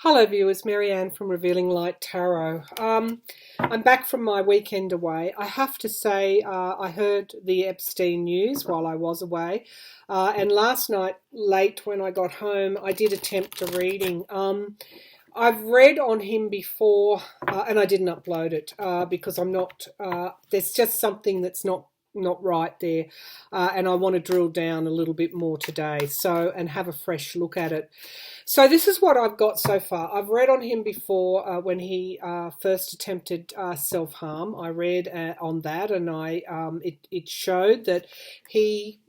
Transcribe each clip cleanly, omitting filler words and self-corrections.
Hello viewers, Marianne from Revealing Light Tarot. I'm back from my weekend away. I have to say I heard the Epstein news while I was away, and last night late when I got home I did attempt a reading. I've read on him before and I didn't upload it because I'm not, there's just something that's not right there, and I want to drill down a little bit more today and have a fresh look at it. So this is what I've got so far. I've read on him before when he first attempted self-harm. I read on that, and it showed that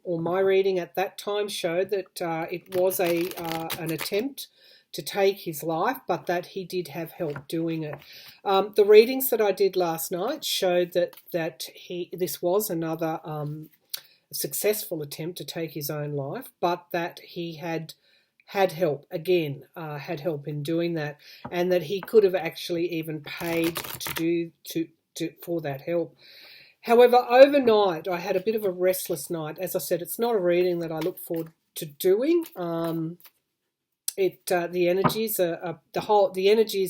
my reading at that time showed that it was an attempt to take his life, but that he did have help doing it. The readings that I did last night showed that this was another successful attempt to take his own life, but that he had help again, had help in doing that, and that he could have actually even paid for that help. However, overnight I had a bit of a restless night. As I said, it's not a reading that I look forward to doing. The energies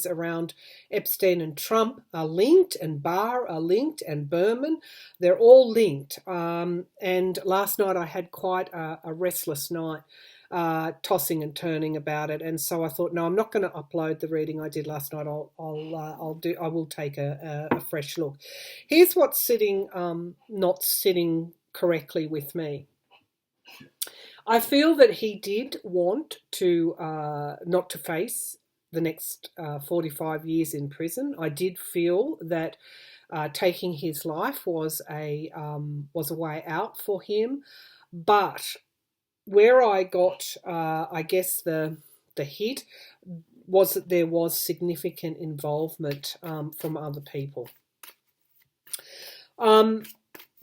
around Epstein and Trump are linked, and Barr are linked, and Berman, they're all linked. And last night I had quite a restless night, tossing and turning about it, and so I thought, no, I'm not going to upload the reading I did last night. I will take a fresh look. Here's what's not sitting correctly with me. I feel that he did want to not to face the next 45 years in prison. I did feel that taking his life was a way out for him, but where I got, I guess, the hit was that there was significant involvement from other people.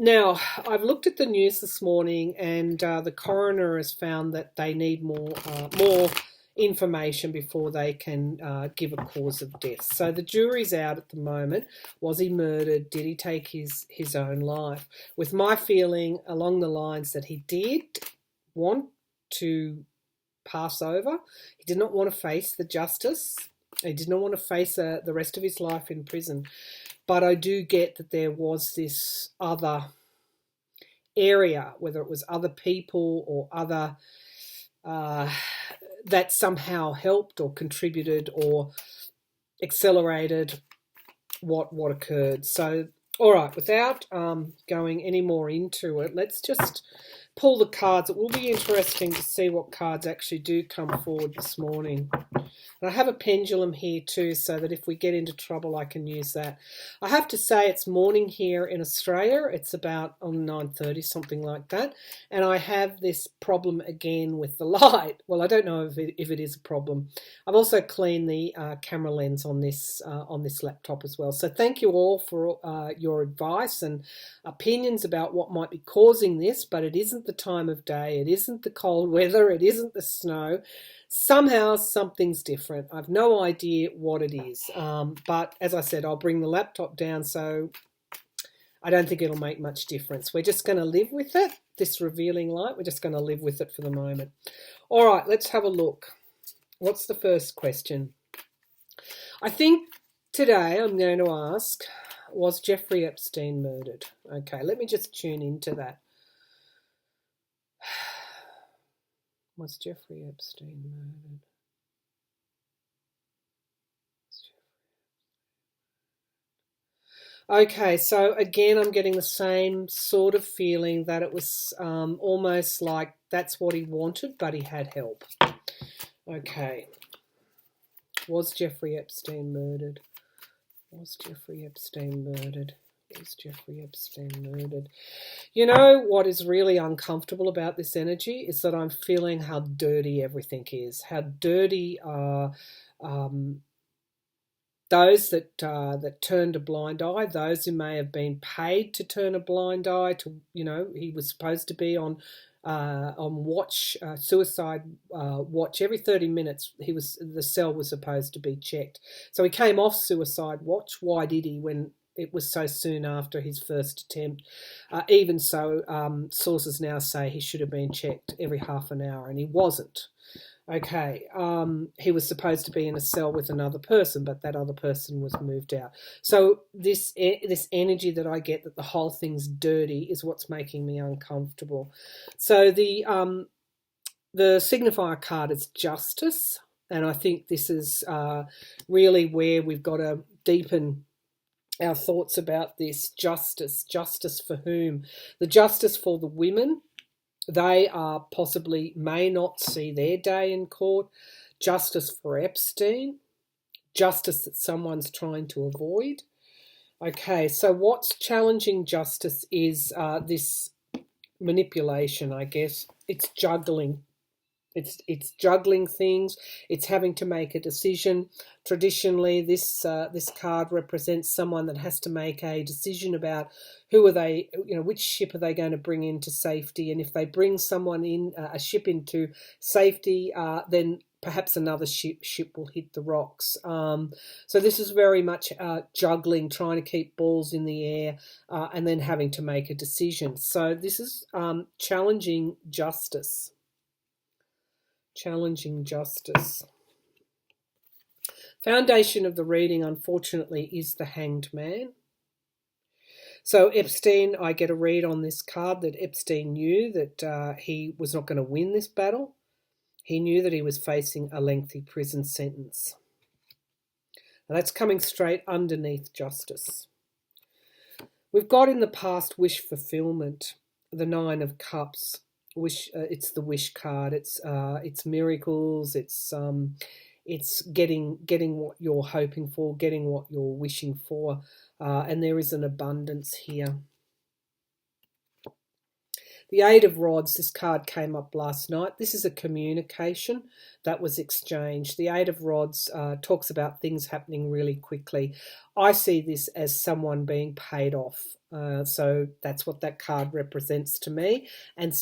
Now, I've looked at the news this morning, and the coroner has found that they need more information before they can give a cause of death. So the jury's out at the moment. Was he murdered? Did he take his own life? With my feeling along the lines that he did want to pass over. He did not want to face the justice. He did not want to face the rest of his life in prison. But I do get that there was this other area, whether it was other people or other, that somehow helped or contributed or accelerated what occurred. So, all right, without going any more into it, let's just pull the cards. It will be interesting to see what cards actually do come forward this morning. And I have a pendulum here too, so that if we get into trouble, I can use that. I have to say it's morning here in Australia. It's about 9:30, something like that. And I have this problem again with the light. Well, I don't know if it is a problem. I've also cleaned the camera lens on this laptop as well. So thank you all for your advice and opinions about what might be causing this, but it isn't the time of day. It isn't the cold weather. It isn't the snow. Somehow something's different. I've no idea what it is. But as I said, I'll bring the laptop down, so I don't think it'll make much difference. We're just going to live with it, this revealing light. We're just going to live with it for the moment. All right, let's have a look. What's the first question? I think today I'm going to ask, was Jeffrey Epstein murdered? Okay, let me just tune into that. Was Jeffrey Epstein murdered? Okay, so again, I'm getting the same sort of feeling that it was almost like that's what he wanted, but he had help. Okay. Was Jeffrey Epstein murdered? Was Jeffrey Epstein murdered? Was Jeffrey Epstein murdered? You know what is really uncomfortable about this energy is that I'm feeling how dirty everything is. How dirty are those that turned a blind eye, those who may have been paid to turn a blind eye. He was supposed to be on watch, suicide watch. Every 30 minutes the cell was supposed to be checked. So he came off suicide watch. Why did he, when it was so soon after his first attempt? Even so, sources now say he should have been checked every half an hour, and he wasn't. Okay, he was supposed to be in a cell with another person, but that other person was moved out. So this energy that I get that the whole thing's dirty is what's making me uncomfortable. So the signifier card is Justice, and I think this is really where we've got to deepen our thoughts about this. Justice for whom? The justice for the women. They are possibly may not see their day in court. Justice for Epstein. Justice that someone's trying to avoid. Okay, so what's challenging justice is this manipulation, I guess. It's juggling. It's juggling things. It's having to make a decision. Traditionally, this card represents someone that has to make a decision about who are they, which ship are they going to bring into safety, and if they bring someone in a ship into safety, then perhaps another ship will hit the rocks. So this is very much juggling, trying to keep balls in the air, and then having to make a decision. So this is challenging justice. Challenging justice. Foundation of the reading, unfortunately, is the Hanged Man. So Epstein, I get a read on this card that Epstein knew that he was not going to win this battle. He knew that he was facing a lengthy prison sentence. Now that's coming straight underneath justice. We've got in the past wish fulfillment, the Nine of Cups. It's the wish card. It's miracles. It's getting what you're hoping for, getting what you're wishing for, and there is an abundance here. The Eight of Rods, this card came up last night. This is a communication that was exchanged. The Eight of Rods talks about things happening really quickly. I see this as someone being paid off. So that's what that card represents to me. And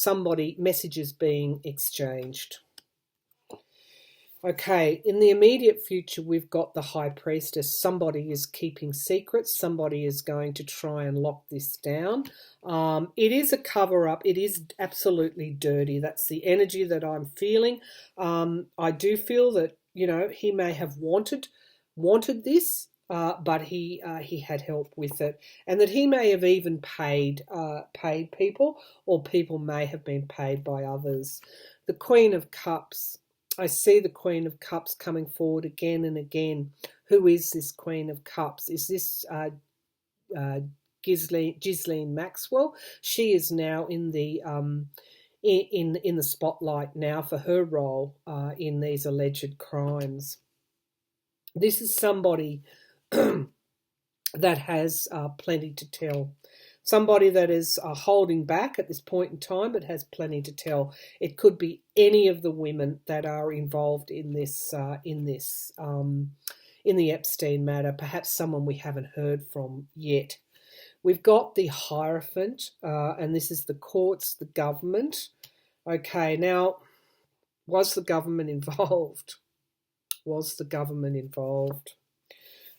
messages being exchanged. Okay, in the immediate future, we've got the High Priestess. Somebody is keeping secrets. Somebody is going to try and lock this down. It is a cover-up. It is absolutely dirty. That's the energy that I'm feeling. I do feel that, he may have wanted this, but he had help with it. And that he may have even paid people, or people may have been paid by others. The Queen of Cups. I see the Queen of Cups coming forward again and again. Who is this Queen of Cups? Is this Ghislaine Maxwell? She is now in the in the spotlight now for her role in these alleged crimes. This is somebody that has plenty to tell. Somebody that is holding back at this point in time, but has plenty to tell. It could be any of the women that are involved in this, in the Epstein matter. Perhaps someone we haven't heard from yet. We've got the Hierophant, and this is the courts, the government. Okay, now, was the government involved? Was the government involved?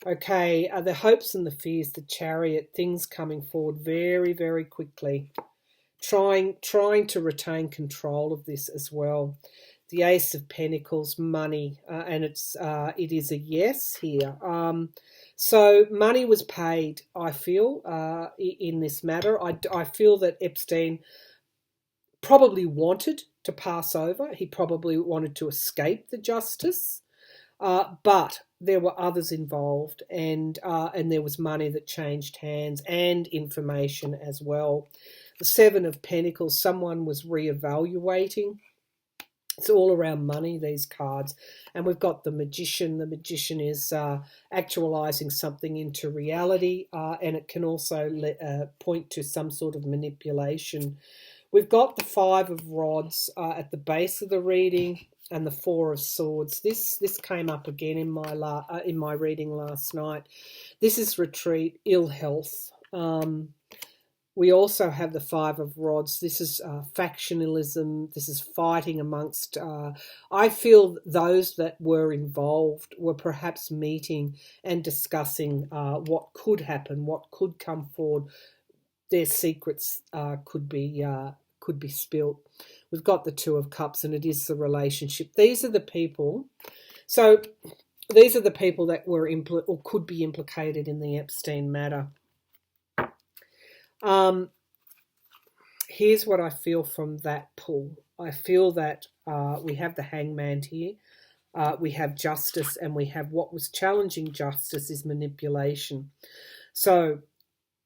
Okay, the hopes and the fears, the Chariot, things coming forward very, very quickly. Trying to retain control of this as well. The Ace of Pentacles, money, and it is a yes here. So money was paid, I feel, in this matter. I feel that Epstein probably wanted to pass over. He probably wanted to escape the justice. But there were others involved, and there was money that changed hands and information as well. The Seven of Pentacles, someone was reevaluating. It's all around money, these cards. And we've got the Magician. The Magician is actualizing something into reality, and it can also point to some sort of manipulation. We've got the Five of Rods at the base of the reading, and the Four of Swords. This came up again in my reading last night. This is retreat, ill health. We also have the Five of Rods. This is factionalism. This is fighting amongst. I feel those that were involved were perhaps meeting and discussing what could happen, what could come forward. Their secrets could be spilt. We've got the Two of Cups, and it is the relationship. These are the people. So these are the people that were or could be implicated in the Epstein matter. Here's what I feel from that pull. I feel that we have the Hangman here. We have justice, and we have what was challenging justice is manipulation. So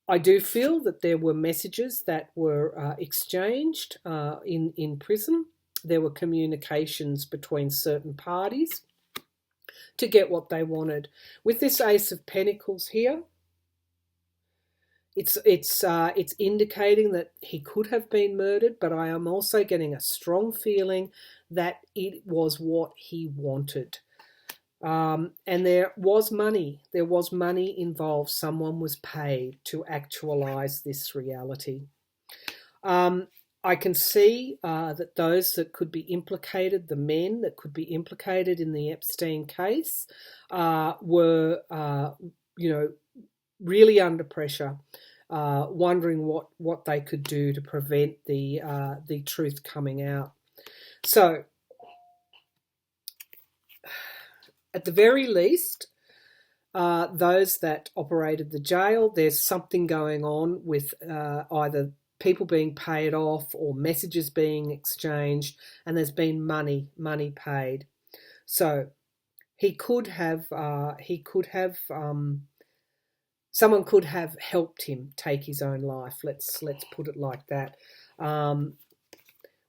I do feel that there were messages that were exchanged in prison. There were communications between certain parties to get what they wanted. With this Ace of Pentacles here, it's indicating that he could have been murdered, but I am also getting a strong feeling that it was what he wanted. And there was money. There was money involved. Someone was paid to actualize this reality. I can see that those that could be implicated, the men that could be implicated in the Epstein case, were, really under pressure, wondering what they could do to prevent the truth coming out. So, at the very least, those that operated the jail, there's something going on with either people being paid off or messages being exchanged, and there's been money paid. So he could have someone could have helped him take his own life. Let's put it like that.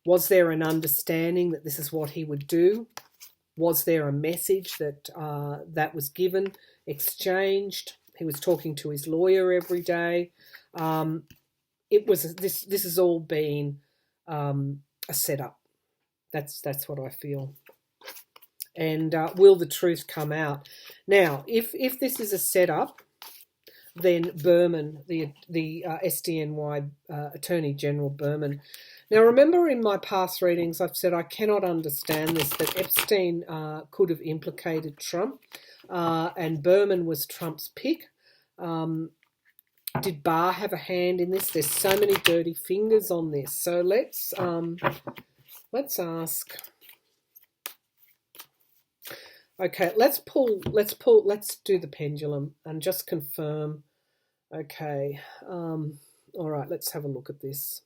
Was there an understanding that this is what he would do? Was there a message that that was given, exchanged? He was talking to his lawyer every day. It was this has all been a setup. That's what I feel. And will the truth come out? Now, if this is a setup, then Berman, the SDNY Attorney General Berman. Now, remember in my past readings, I've said I cannot understand this, that Epstein could have implicated Trump, and Berman was Trump's pick. Did Barr have a hand in this? There's so many dirty fingers on this. So let's ask. Okay, let's do the pendulum and just confirm. Okay, all right, let's have a look at this.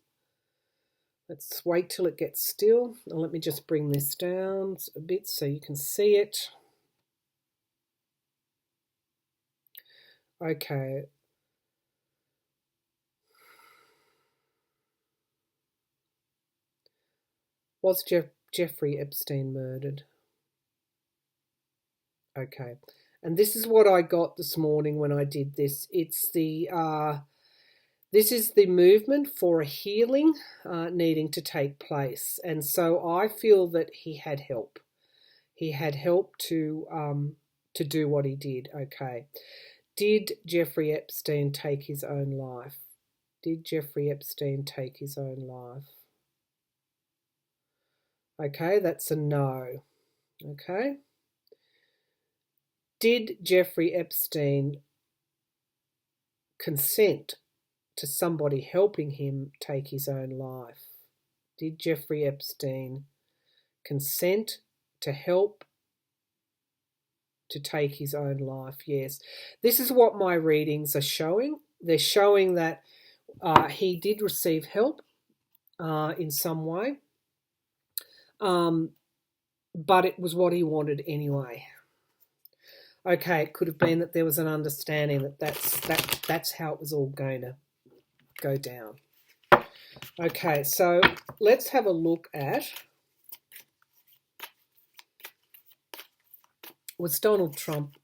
Let's wait till it gets still. Now let me just bring this down a bit so you can see it. Okay. Was Jeffrey Epstein murdered? Okay. And this is what I got this morning when I did this. It's this is the movement for a healing needing to take place. And so I feel that he had help. He had help to do what he did. Okay. Did Jeffrey Epstein take his own life? Did Jeffrey Epstein take his own life? Okay, that's a no. Okay. Did Jeffrey Epstein consent to somebody helping him take his own life? Did Jeffrey Epstein consent to help to take his own life? Yes. This is what my readings are showing. They're showing that he did receive help in some way, but it was what he wanted anyway. Okay, it could have been that there was an understanding that that's how it was all going to go down. Okay, so let's have a look at, was Donald Trump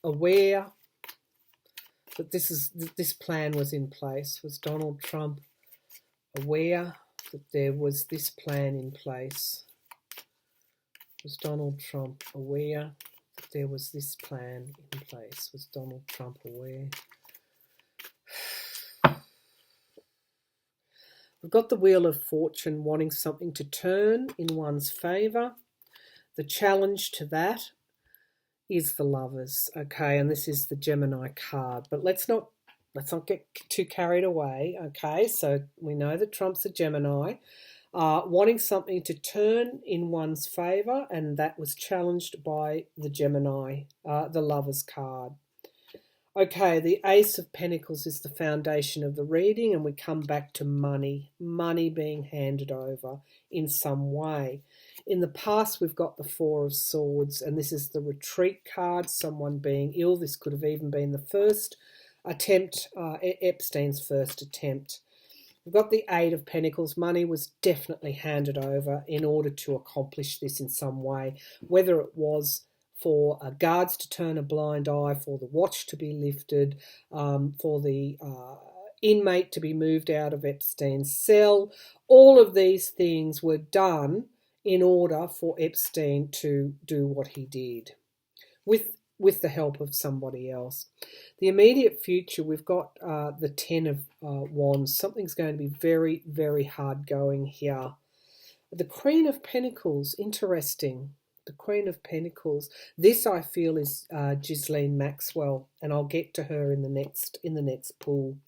aware that this plan was in place? Was Donald Trump aware that there was this plan in place? Was Donald Trump aware that there was this plan in place? Was Donald Trump aware? We've got the Wheel of Fortune wanting something to turn in one's favour. The challenge to that is the Lovers, okay, and this is the Gemini card. But let's not let's not get too carried away. Okay, so we know that Trump's a Gemini. Wanting something to turn in one's favour, and that was challenged by the Gemini, the Lover's card. Okay, the Ace of Pentacles is the foundation of the reading, and we come back to money being handed over in some way. In the past, we've got the Four of Swords, and this is the retreat card, someone being ill. This could have even been the first attempt, Epstein's first attempt. We've got the Eight of Pentacles. Money was definitely handed over in order to accomplish this in some way, whether it was for guards to turn a blind eye, for the watch to be lifted, for the inmate to be moved out of Epstein's cell. All of these things were done in order for Epstein to do what he did with the help of somebody else. The immediate future, we've got the Ten of Wands. Something's going to be very, very hard going here. The Queen of Pentacles, interesting. The Queen of Pentacles. This, I feel, is Ghislaine Maxwell, and I'll get to her in the next pull.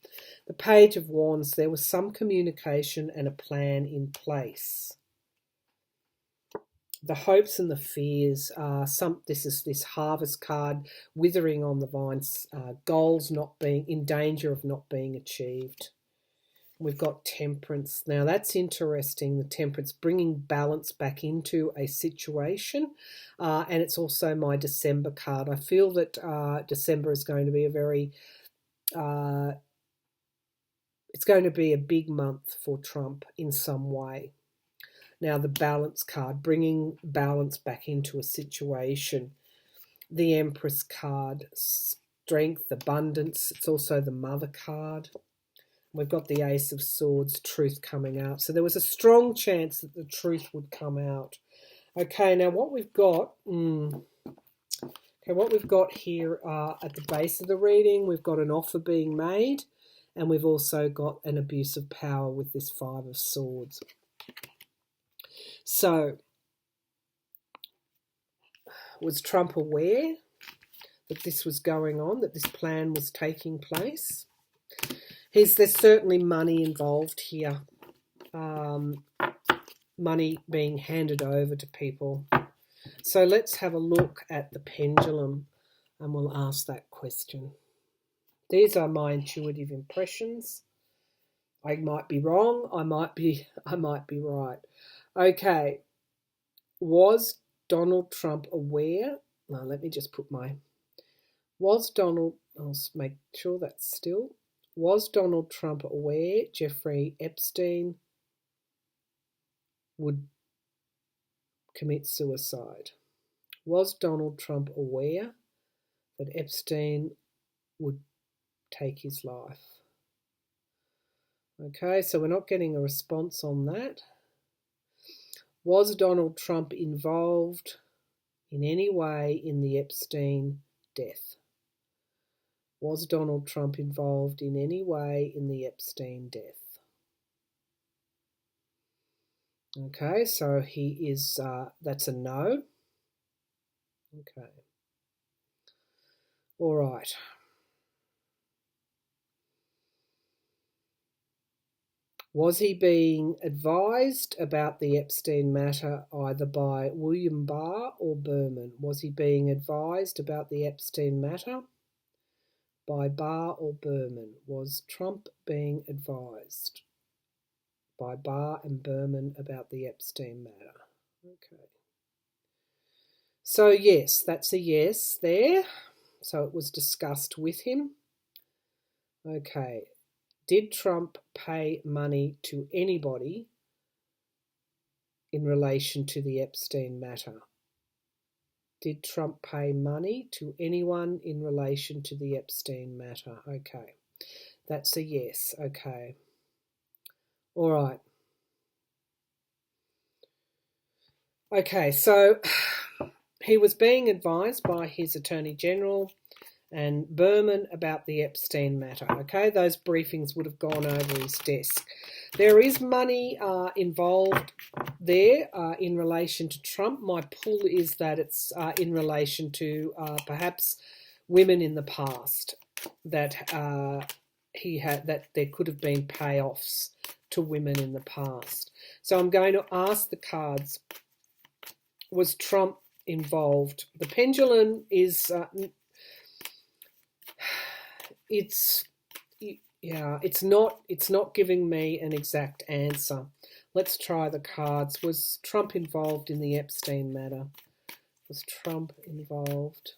The Page of Wands. There was some communication and a plan in place. The hopes and the fears. This is this Harvest card, withering on the vines. Goals not being in danger of not being achieved. We've got Temperance. Now that's interesting, the Temperance, bringing balance back into a situation. And it's also my December card. I feel that December is going to be it's going to be a big month for Trump in some way. Now the Balance card, bringing balance back into a situation. The Empress card, strength, abundance. It's also the Mother card. We've got the Ace of Swords, truth coming out. So there was a strong chance that the truth would come out. Okay, now what we've got, what we've got here at the base of the reading, we've got an offer being made, and we've also got an abuse of power with this Five of Swords. So, was Trump aware that this was going on, that this plan was taking place? There's certainly money involved here, money being handed over to people. So let's have a look at the pendulum, and we'll ask that question. These are my intuitive impressions. I might be wrong. I might be right. Okay. Was Donald Trump aware? Now let me just put my. I'll make sure that's still. Was Donald Trump aware Jeffrey Epstein would commit suicide? Was Donald Trump aware that Epstein would take his life? Okay, so we're not getting a response on that. Was Donald Trump involved in any way in the Epstein death? Was Donald Trump involved in any way in the Epstein death? Okay, so he is, that's a no. Okay. All right. Was he being advised about the Epstein matter either by William Barr or Berman? Was he being advised about the Epstein matter by Barr or Berman? Was Trump being advised by Barr and Berman about the Epstein matter? Okay. So yes, that's a yes there. So it was discussed with him. Okay. Did Trump pay money to anybody in relation to the Epstein matter? Did Trump pay money to anyone in relation to the Epstein matter? Okay, that's a yes. Okay. All right. Okay, so he was being advised by his Attorney General and Berman about the Epstein matter. Okay, those briefings would have gone over his desk. There is money involved there in relation to Trump. My pull is that it's in relation to perhaps women in the past that that there could have been payoffs to women in the past. So I'm going to ask the cards, was Trump involved? The pendulum is it's not giving me an exact answer. Let's try the cards. Was Trump involved in the Epstein matter? Was Trump involved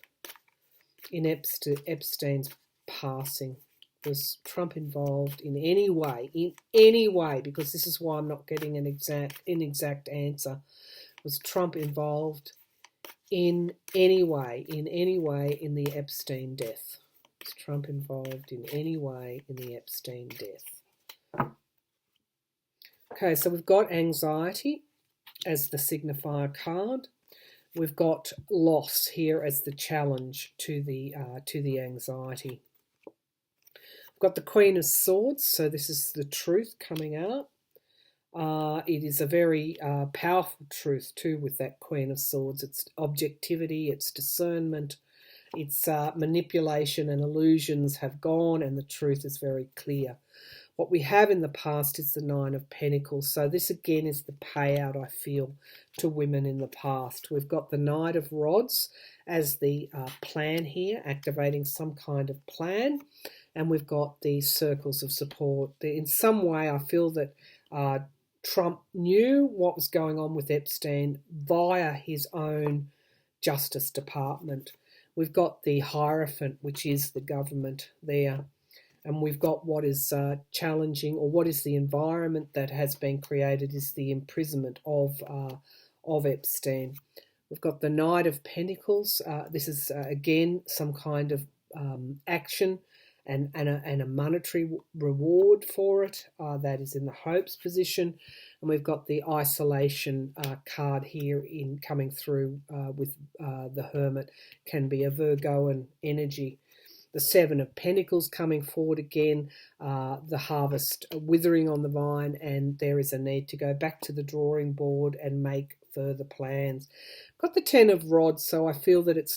in Epstein's passing? Was Trump involved in any way? In any way, because this is why I'm not getting an exact answer. Was Trump involved in any way in the Epstein death? Was Trump involved in any way in the Epstein death? Okay, so we've got anxiety as the signifier card. We've got loss here as the challenge to the anxiety. We've got the Queen of Swords, so this is the truth coming out. It is a very powerful truth too with that Queen of Swords. It's objectivity, it's discernment, it's manipulation and illusions have gone, and the truth is very clear. What we have in the past is the Nine of Pentacles. So this again is the payout, I feel, to women in the past. We've got the Knight of Rods as the plan here, activating some kind of plan. And we've got the circles of support. In some way, I feel that Trump knew what was going on with Epstein via his own Justice Department. We've got the Hierophant, which is the government there. And we've got what is challenging, or what is the environment that has been created, is the imprisonment of Epstein. We've got the Knight of Pentacles. This is, again, some kind of action and a monetary reward for it. That is in the hopes position. And we've got the isolation card here in coming through with the Hermit. Can be a Virgoan energy. The Seven of Pentacles coming forward again, the harvest withering on the vine, and there is a need to go back to the drawing board and make further plans. Got the Ten of Rods, so I feel that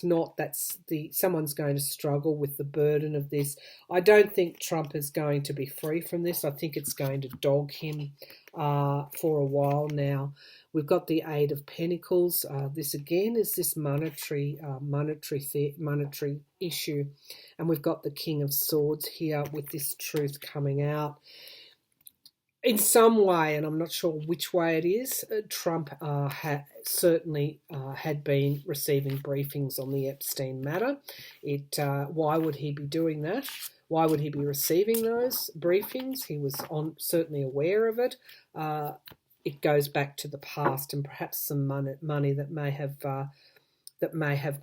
someone's going to struggle with the burden of this. I don't think Trump is going to be free from this. I think it's going to dog him for a while now. We've got the Eight of Pentacles. This again is this monetary issue. And we've got the King of Swords here with this truth coming out. In some way, and I'm not sure which way it is, Trump certainly had been receiving briefings on the Epstein matter. Why would he be doing that? Why would he be receiving those briefings? He was certainly aware of it. It goes back to the past, and perhaps some money that may have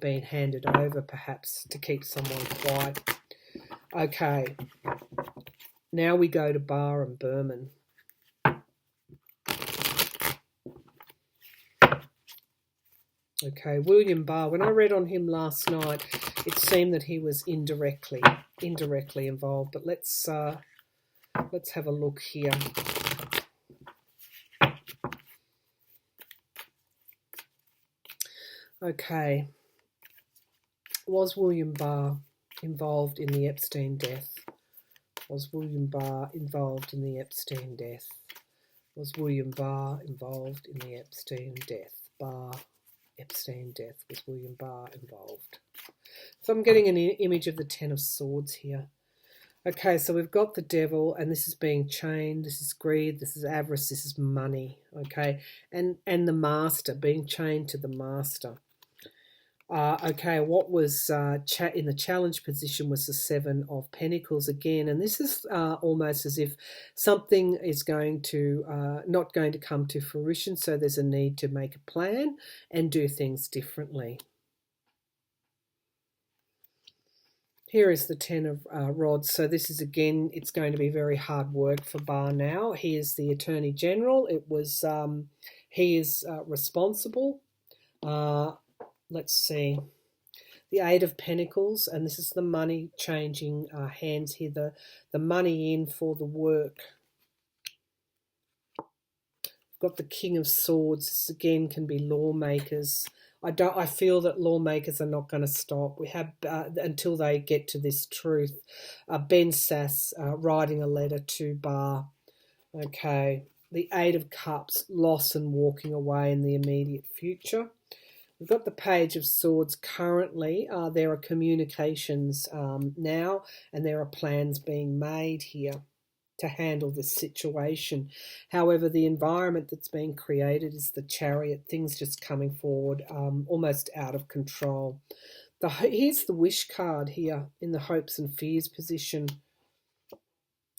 been handed over, perhaps to keep someone quiet. Okay, now we go to Barr and Berman. Okay, William Barr. When I read on him last night, it seemed that he was indirectly involved. But let's have a look here. Okay, was William Barr involved in the Epstein death? Was William Barr involved in the Epstein death? Was William Barr involved in the Epstein death? Epstein death. Was William Barr involved? So I'm getting an image of the Ten of Swords here. Okay, so we've got the Devil, and this is being chained. This is greed. This is avarice. This is money. Okay, and the Master, being chained to the Master. Okay, what was in the challenge position was the Seven of Pentacles again, and this is almost as if something is not going to come to fruition, so there's a need to make a plan and do things differently. Here is the Ten of Rods. So this is, again, it's going to be very hard work for Barr now. He is the Attorney General. He is responsible. Let's see. The Eight of Pentacles, and this is the money changing hands here. The money in for the work. We've got the King of Swords. This again can be lawmakers. I feel that lawmakers are not going to stop. We have until they get to this truth. Ben Sass writing a letter to Barr. Okay, the Eight of Cups, loss and walking away in the immediate future. We've got the Page of Swords currently. There are communications now, and there are plans being made here to handle this situation. However, the environment that's being created is the Chariot, things just coming forward, almost out of control. Here's the Wish card here in the hopes and fears position.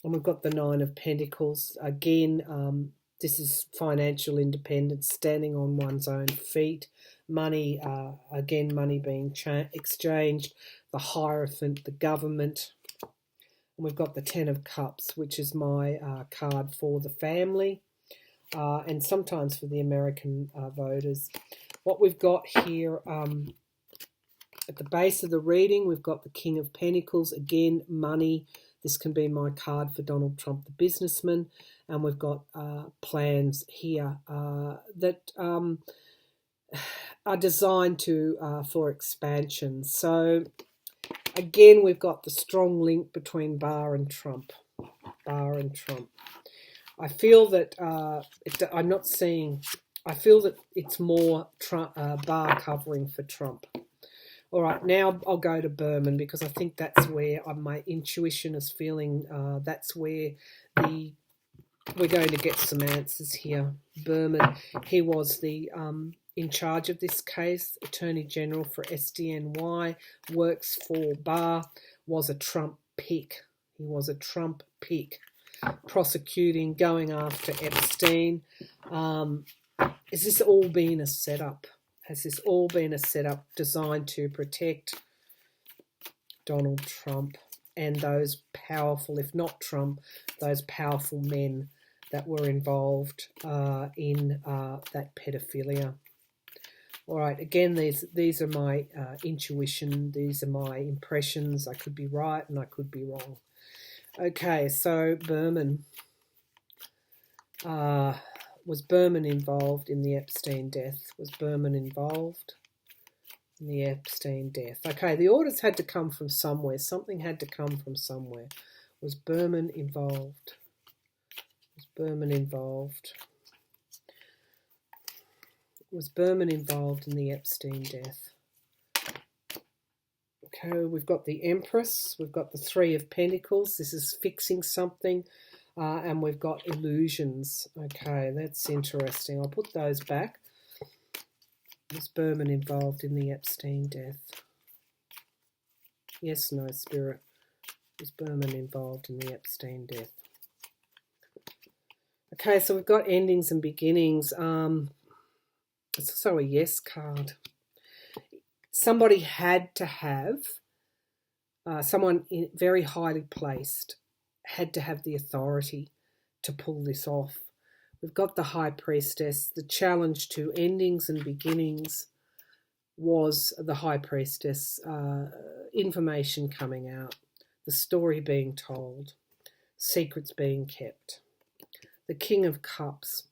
And we've got the Nine of Pentacles. Again, this is financial independence, standing on one's own feet. Money, again, money being exchanged. The Hierophant, the government. And we've got the Ten of Cups, which is my card for the family and sometimes for the American voters. What we've got here at the base of the reading, we've got the King of Pentacles. Again, money. This can be my card for Donald Trump, the businessman. And we've got plans here that are designed for expansion. So again, we've got the strong link between Barr and Trump. Barr and Trump. I feel that I'm not seeing. I feel that it's more Barr covering for Trump. All right, now I'll go to Berman because I think that's where my intuition is feeling. That's where we're going to get some answers here. Berman, he was the in charge of this case, Attorney General for SDNY, works for Barr, was a Trump pick. He was a Trump pick, prosecuting, going after Epstein. Has this all been a setup? Has this all been a setup designed to protect Donald Trump and those powerful, if not Trump, those powerful men that were involved in that pedophilia? All right, again, these are my intuition. These are my impressions. I could be right and I could be wrong. Okay, so Berman. Was Berman involved in the Epstein death? Was Berman involved in the Epstein death? Okay, the orders had to come from somewhere. Something had to come from somewhere. Was Berman involved? Was Berman involved? Was Berman involved in the Epstein death? Okay, we've got the Empress. We've got the Three of Pentacles. This is fixing something. And we've got illusions. Okay, that's interesting. I'll put those back. Was Berman involved in the Epstein death? Yes, no, Spirit. Was Berman involved in the Epstein death? Okay, so we've got endings and beginnings. It's also a yes card. Somebody had to have, someone very highly placed, had to have the authority to pull this off. We've got the High Priestess. The challenge to endings and beginnings was the High Priestess. Information coming out, the story being told, secrets being kept. The King of Cups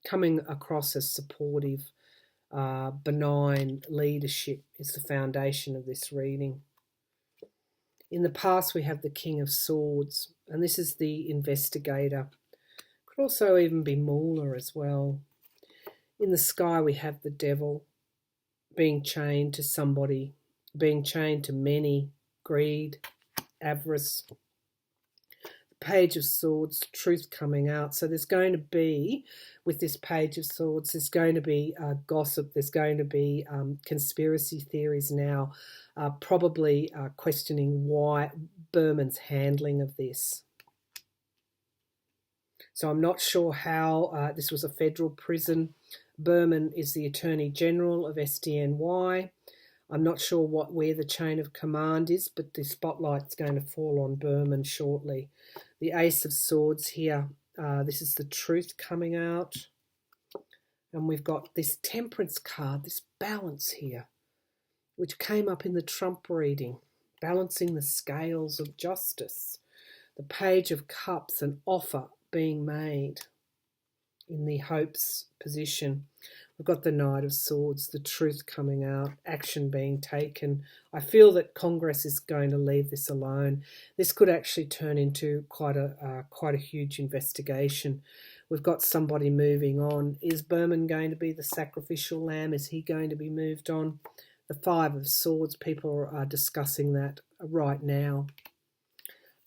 coming across as supportive, benign leadership is the foundation of this reading. In the past, we have the King of Swords, and this is the investigator. Could also even be Mueller as well. In the sky, we have the Devil being chained to somebody, being chained to many, greed, avarice. The Page of Swords, truth coming out. So there's going to be, with this Page of Swords, there's going to be gossip, there's going to be conspiracy theories now, probably questioning why Berman's handling of this. So I'm not sure how this was a federal prison. Berman is the Attorney General of SDNY. I'm not sure where the chain of command is, but the spotlight's going to fall on Berman shortly. The Ace of Swords here. This is the truth coming out. And we've got this Temperance card, this balance here, which came up in the Trump reading, balancing the scales of justice. The Page of Cups, an offer being made in the hopes position. We've got the Knight of Swords, the truth coming out, action being taken. I feel that Congress is going to leave this alone. This could actually turn into quite a huge investigation. We've got somebody moving on. Is Berman going to be the sacrificial lamb? Is he going to be moved on? The Five of Swords, people are discussing that right now.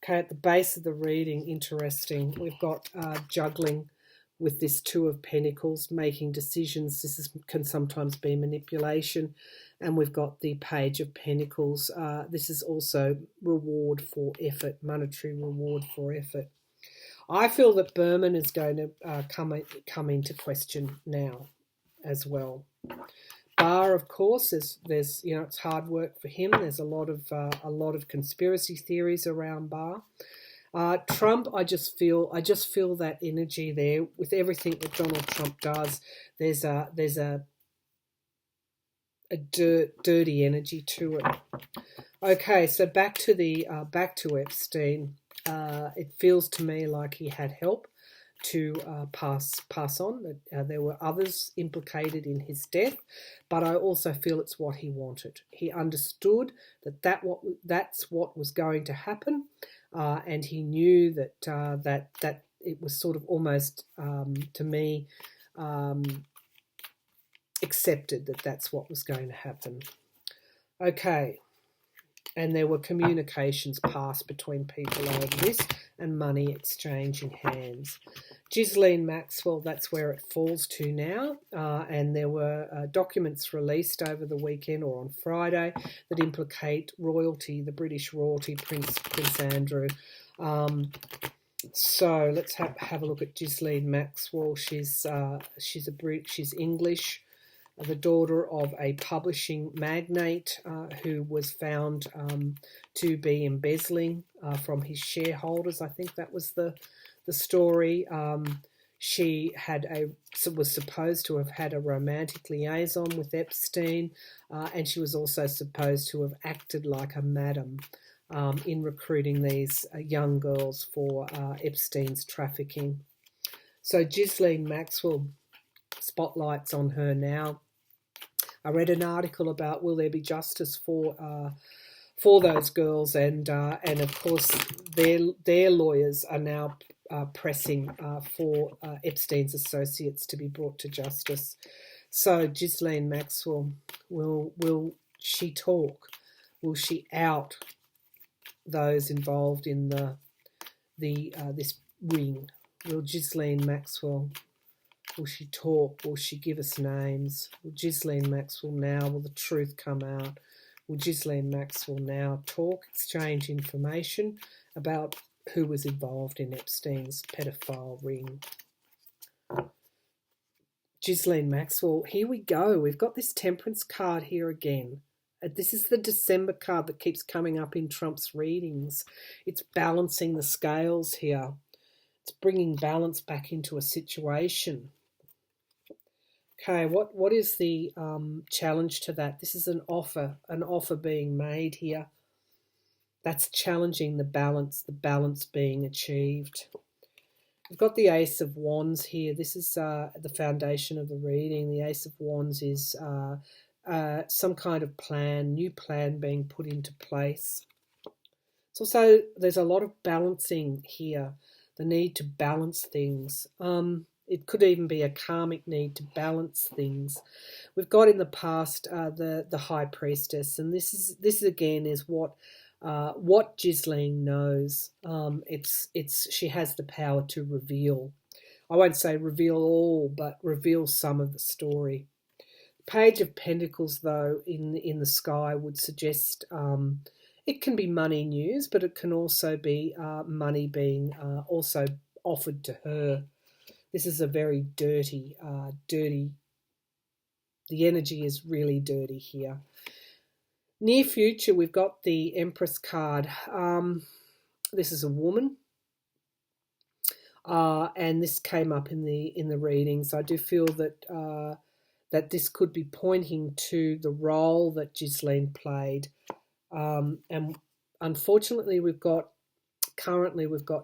Okay, at the base of the reading, interesting, we've got juggling with this Two of Pentacles, making decisions. This can sometimes be manipulation. And we've got the Page of Pentacles. This is also reward for effort, monetary reward for effort. I feel that Berman is going to come into question now as well. Barr, of course, there's it's hard work for him. There's a lot of conspiracy theories around Barr. Trump, I just feel that energy there with everything that Donald Trump does. There's a dirty energy to it. Okay, so back to Epstein. It feels to me like he had help to pass on. There were others implicated in his death, but I also feel it's what he wanted. He understood that's what was going to happen, and he knew that it was sort of almost to me accepted that that's what was going to happen. Okay. And there were communications passed between people over this and money exchanging hands. Ghislaine Maxwell, that's where it falls to now. And there were documents released over the weekend or on Friday that implicate royalty, the British royalty, Prince Andrew. So let's have a look at Ghislaine Maxwell. She's English. The daughter of a publishing magnate who was found to be embezzling from his shareholders. I think that was the story. She was supposed to have had a romantic liaison with Epstein, and she was also supposed to have acted like a madam in recruiting these young girls for Epstein's trafficking. So Ghislaine Maxwell, spotlights on her now. I read an article about will there be justice for those girls, and of course their lawyers are now pressing for Epstein's associates to be brought to justice. So Ghislaine Maxwell, will she talk? Will she out those involved in this ring? Will Ghislaine Maxwell? Will she talk? Will she give us names? Will Ghislaine Maxwell now, will the truth come out? Will Ghislaine Maxwell now talk, exchange information about who was involved in Epstein's pedophile ring? Ghislaine Maxwell, here we go. We've got this Temperance card here again. This is the December card that keeps coming up in Trump's readings. It's balancing the scales here. It's bringing balance back into a situation. Okay, what is the challenge to that? This is an offer being made here. That's challenging the balance being achieved. We've got the Ace of Wands here. This is the foundation of the reading. The Ace of Wands is some kind of new plan being put into place. It's also, there's a lot of balancing here, the need to balance things. It could even be a karmic need to balance things. We've got in the past the High Priestess, and this again is what Ghislaine knows. She has the power to reveal. I won't say reveal all, but reveal some of the story. Page of Pentacles, though, in the sky would suggest it can be money news, but it can also be money being also offered to her. This is a very dirty, the energy is really dirty here. Near future, we've got the Empress card. This is a woman, and this came up in the readings. I do feel that this could be pointing to the role that Ghislaine played, and unfortunately, we've got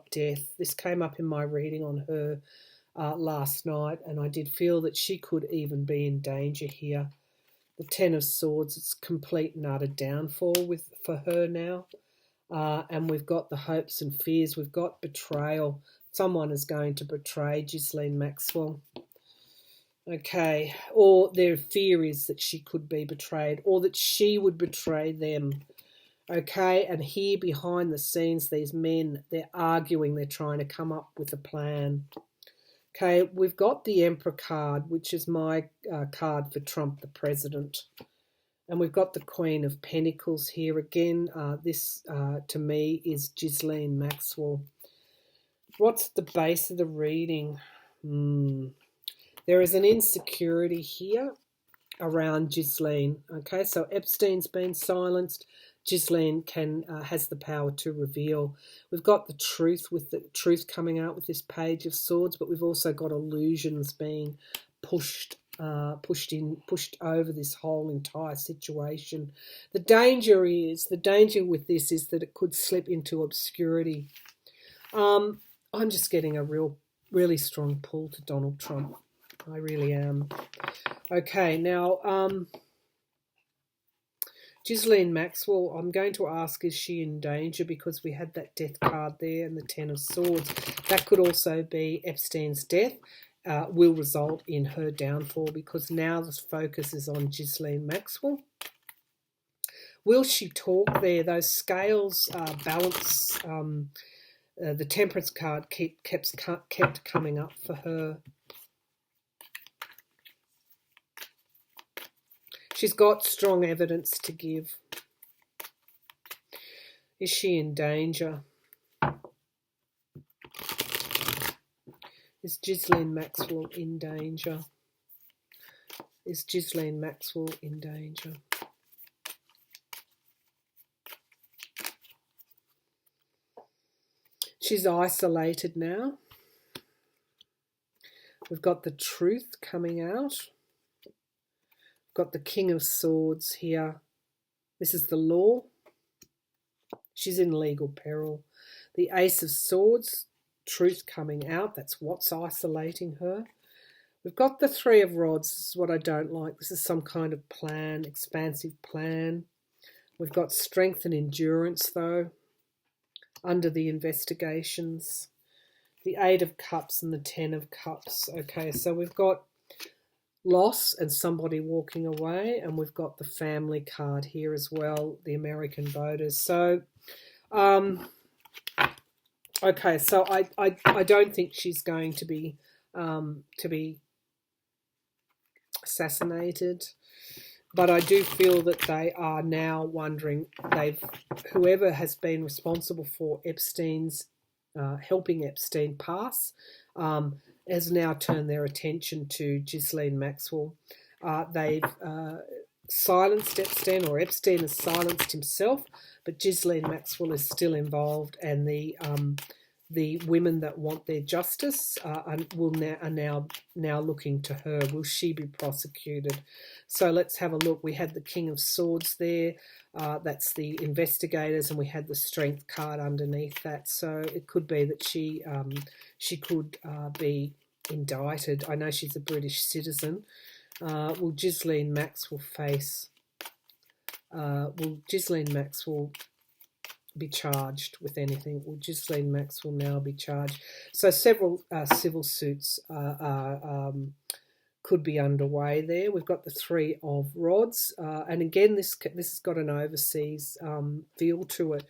death. This came up in my reading on her. last night, and I did feel that she could even be in danger here. The Ten of Swords, it's complete and utter downfall for her now. And we've got the hopes and fears. We've got betrayal. Someone is going to betray Ghislaine Maxwell. Okay, or their fear is that she could be betrayed, or that she would betray them. Okay, and here behind the scenes, these men, they're arguing, they're trying to come up with a plan. Okay, we've got the Emperor card, which is my card for Trump, the president. And we've got the Queen of Pentacles here again. This, to me, is Ghislaine Maxwell. What's the base of the reading? There is an insecurity here around Ghislaine. Okay, so Epstein's been silenced. Ghislaine has the power to reveal. We've got the truth, with the truth coming out with this Page of Swords, but we've also got illusions being pushed over this whole entire situation. The danger with this is that it could slip into obscurity. I'm just getting a really strong pull to Donald Trump. I really am. Okay, now Ghislaine Maxwell, I'm going to ask, is she in danger? Because we had that death card there and the Ten of Swords. That could also be Epstein's death. Will result in her downfall, because now the focus is on Ghislaine Maxwell. Will she talk there? Those scales balance. The Temperance card kept coming up for her. She's got strong evidence to give. Is she in danger? Is Ghislaine Maxwell in danger? Is Ghislaine Maxwell in danger? She's isolated now. We've got the truth coming out. We've got the King of Swords here. This is the law. She's in legal peril. The Ace of Swords, truth coming out. That's what's isolating her. We've got the Three of Rods. This is what I don't like. This is some kind of plan, expansive plan. We've got strength and endurance, though, under the investigations. The Eight of Cups and the Ten of Cups. Okay, so we've got loss and somebody walking away, and we've got the Family card here as well, the American voters. So, okay, so I don't think she's going to be assassinated, but I do feel that they are now wondering, whoever has been responsible for Epstein's helping Epstein pass has now turned their attention to Ghislaine Maxwell. They've silenced Epstein, or Epstein has silenced himself, but Ghislaine Maxwell is still involved, and the women that want their justice are now looking to her. Will she be prosecuted? So let's have a look. We had the King of Swords there. That's the investigators, and we had the Strength card underneath that. So it could be that she could be indicted. I know she's a British citizen. Will Ghislaine Maxwell face? Will Ghislaine Maxwell be charged with anything? Will Ghislaine Maxwell now be charged? So several civil suits could be underway there. We've got the Three of Rods, and again, this has got an overseas feel to it.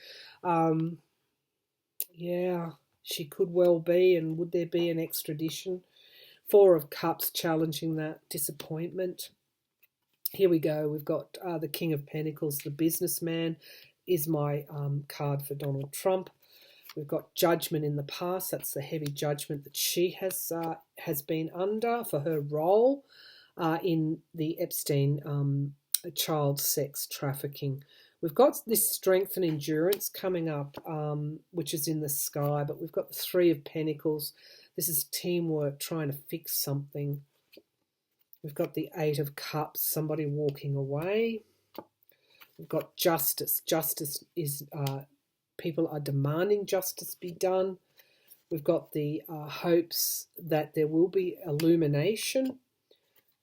Yeah, she could well be, and would there be an extradition? Four of Cups challenging that disappointment. Here we go. We've got the King of Pentacles, the businessman, is my card for Donald Trump. We've got Judgment in the past. That's the heavy judgment that she has been under for her role in the Epstein child sex trafficking. We've got this Strength and Endurance coming up, which is in the sky, but we've got the Three of Pentacles. This is teamwork, trying to fix something. We've got the Eight of Cups, somebody walking away. We've got Justice. Justice is people are demanding justice be done. We've got the hopes that there will be illumination.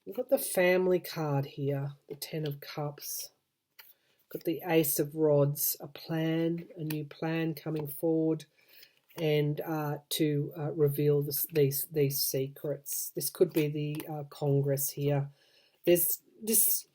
We've got the family card here, the Ten of Cups. Got the Ace of Rods, a plan, a new plan coming forward, and to reveal these secrets. This could be the Congress here. This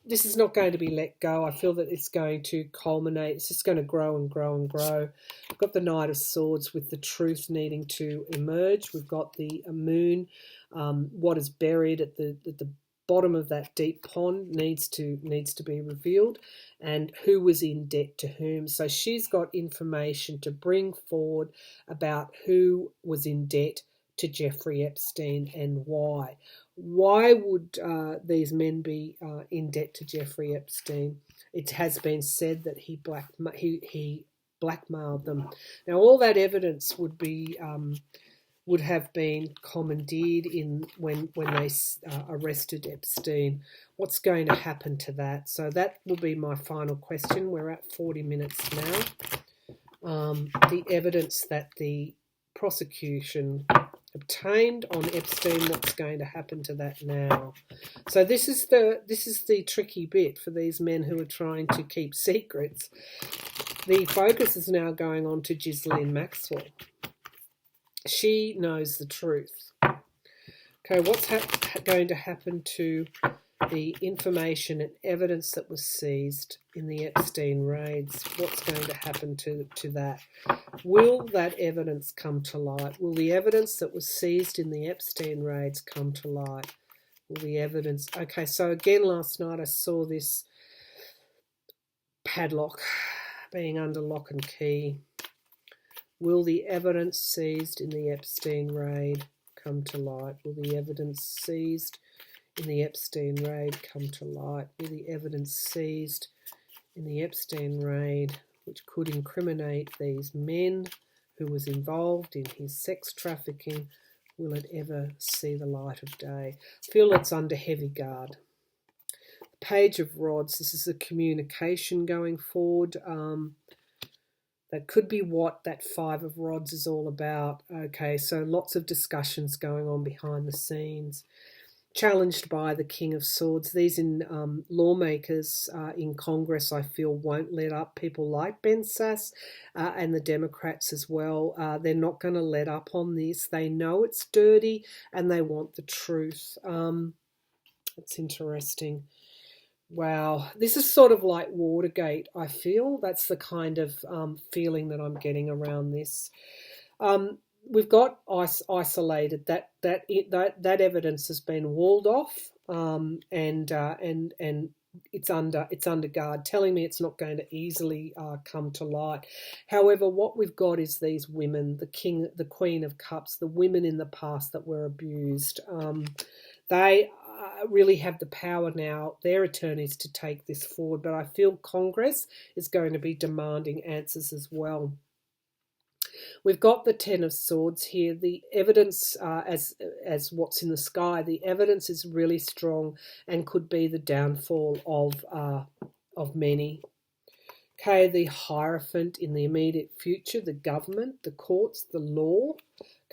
is not going to be let go. I feel that it's going to culminate. It's just going to grow and grow and grow. We've got the Knight of Swords with the truth needing to emerge. We've got the moon. What is buried at the bottom of that deep pond needs to be revealed, and who was in debt to whom. So she's got information to bring forward about who was in debt to Jeffrey Epstein and why. Why would these men be in debt to Jeffrey Epstein? It has been said that he blackmailed them. Now, all that evidence would have been commandeered in when they arrested Epstein. What's going to happen to that? So that will be my final question. We're at 40 minutes now. The evidence that the prosecution obtained on Epstein, what's going to happen to that now? So this is the tricky bit for these men who are trying to keep secrets. The focus is now going on to Ghislaine Maxwell. She knows the truth. Okay, what's going to happen to the information and evidence that was seized in the Epstein raids? What's going to happen to that? Will that evidence come to light? Will the evidence that was seized in the Epstein raids come to light? Will the evidence... Okay, so again last night I saw this padlock being under lock and key. Will the evidence seized in the Epstein raid come to light? Will the evidence seized in the Epstein raid come to light? Will the evidence seized in the Epstein raid, which could incriminate these men who was involved in his sex trafficking, will it ever see the light of day? I feel it's under heavy guard. Page of Rods, this is a communication going forward. That could be what that Five of Rods is all about. Okay, so lots of discussions going on behind the scenes. Challenged by the King of Swords. These lawmakers in Congress, I feel, won't let up. People like Ben Sass and the Democrats as well. They're not going to let up on this. They know it's dirty and they want the truth. It's interesting. Wow, this is sort of like Watergate, I feel. That's the kind of feeling that I'm getting around this. We've got isolated. That evidence has been walled off, and it's under guard, telling me it's not going to easily come to light. However, what we've got is these women, the Queen of Cups, the women in the past that were abused. They really have the power now, their attorneys, to take this forward. But I feel Congress is going to be demanding answers as well. We've got the Ten of Swords here. The evidence, as what's in the sky, the evidence is really strong and could be the downfall of many. Okay, the Hierophant in the immediate future, the government, the courts, the law.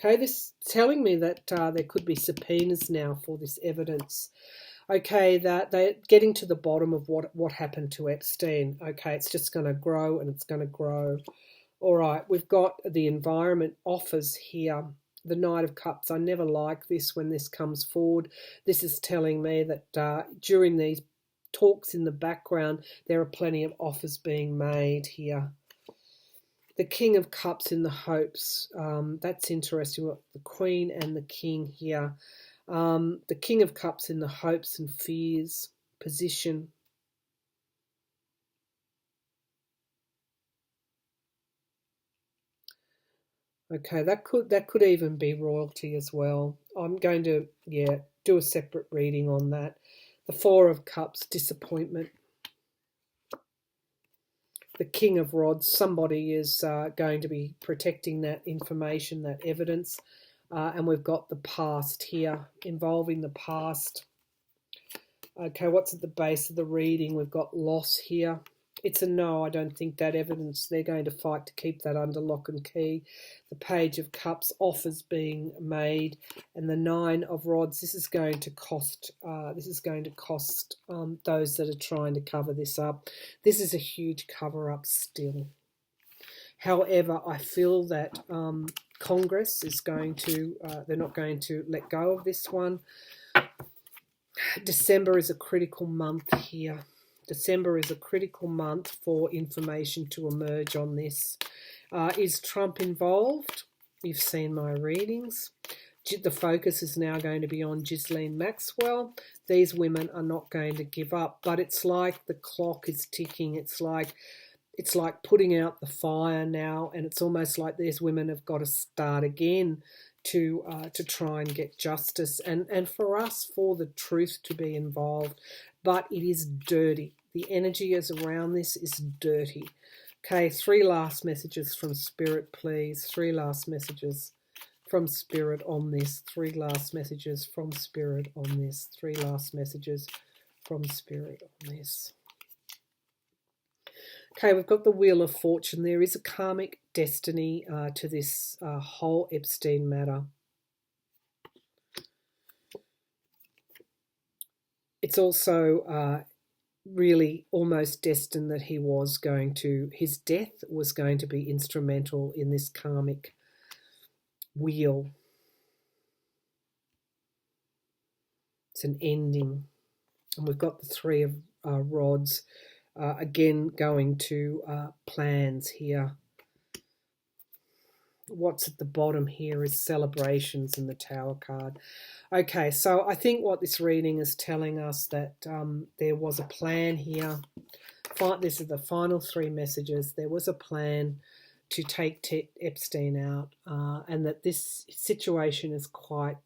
Okay, this is telling me that there could be subpoenas now for this evidence. Okay, that they're getting to the bottom of what happened to Epstein. Okay, it's just going to grow and it's going to grow. All right, we've got the environment offers here. The Knight of Cups. I never like this when this comes forward. This is telling me that during these talks in the background, there are plenty of offers being made here. The King of Cups in the hopes. That's interesting. We've got the Queen and the King here. The King of Cups in the hopes and fears position. Okay, that could even be royalty as well. I'm going to do a separate reading on that. The Four of Cups, disappointment. The King of Rods, somebody is going to be protecting that information, that evidence. And we've got the past here, involving the past. Okay, what's at the base of the reading? We've got loss here. It's a no. I don't think that evidence. They're going to fight to keep that under lock and key. The Page of Cups, offers being made, and the Nine of Rods. This is going to cost. Those that are trying to cover this up. This is a huge cover up still. However, I feel that Congress is going to. They're not going to let go of this one. December is a critical month here. December is a critical month for information to emerge on this. Is Trump involved? You've seen my readings. The focus is now going to be on Ghislaine Maxwell. These women are not going to give up, but it's like the clock is ticking. It's like putting out the fire now, and it's almost like these women have got to start again to try and get justice, and for us, for the truth to be involved. But it is dirty. The energy is around this is dirty. Okay, 3 last messages from Spirit, please. 3 last messages from Spirit on this. 3 last messages from Spirit on this. 3 last messages from Spirit on this. Okay, we've got the Wheel of Fortune. There is a karmic destiny to this whole Epstein matter. It's also really almost destined that his death was going to be instrumental in this karmic wheel. It's an ending. And we've got the 3 of Rods. Again, going to plans here. What's at the bottom here is celebrations in the Tower card. Okay, so I think what this reading is telling us that there was a plan here. This is the final 3 messages. There was a plan to take Epstein out, and that this situation is quite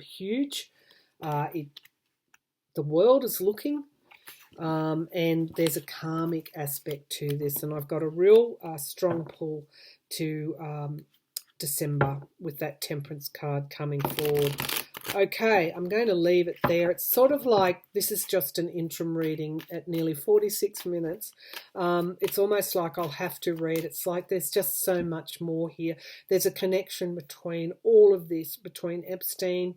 huge. The world is looking. And there's a karmic aspect to this, and I've got a real strong pull to December with that Temperance card coming forward. Okay, I'm going to leave it there. It's sort of like this is just an interim reading at nearly 46 minutes. It's almost like I'll have to read. It's like there's just so much more here. There's a connection between all of this, between Epstein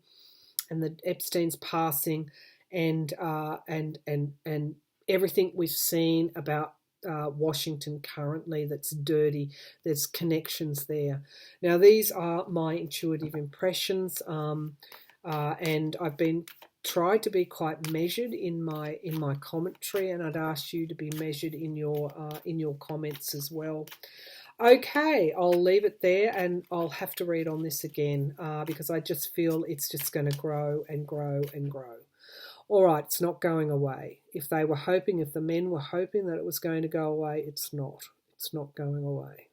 and the Epstein's passing, and everything we've seen about Washington currently that's dirty. There's connections there. Now, these are my intuitive impressions, and I've been tried to be quite measured in my commentary, and I'd ask you to be measured in your comments as well. Okay, I'll leave it there, and I'll have to read on this again because I just feel it's just going to grow and grow and grow. All right, it's not going away. If the men were hoping that it was going to go away, it's not. It's not going away.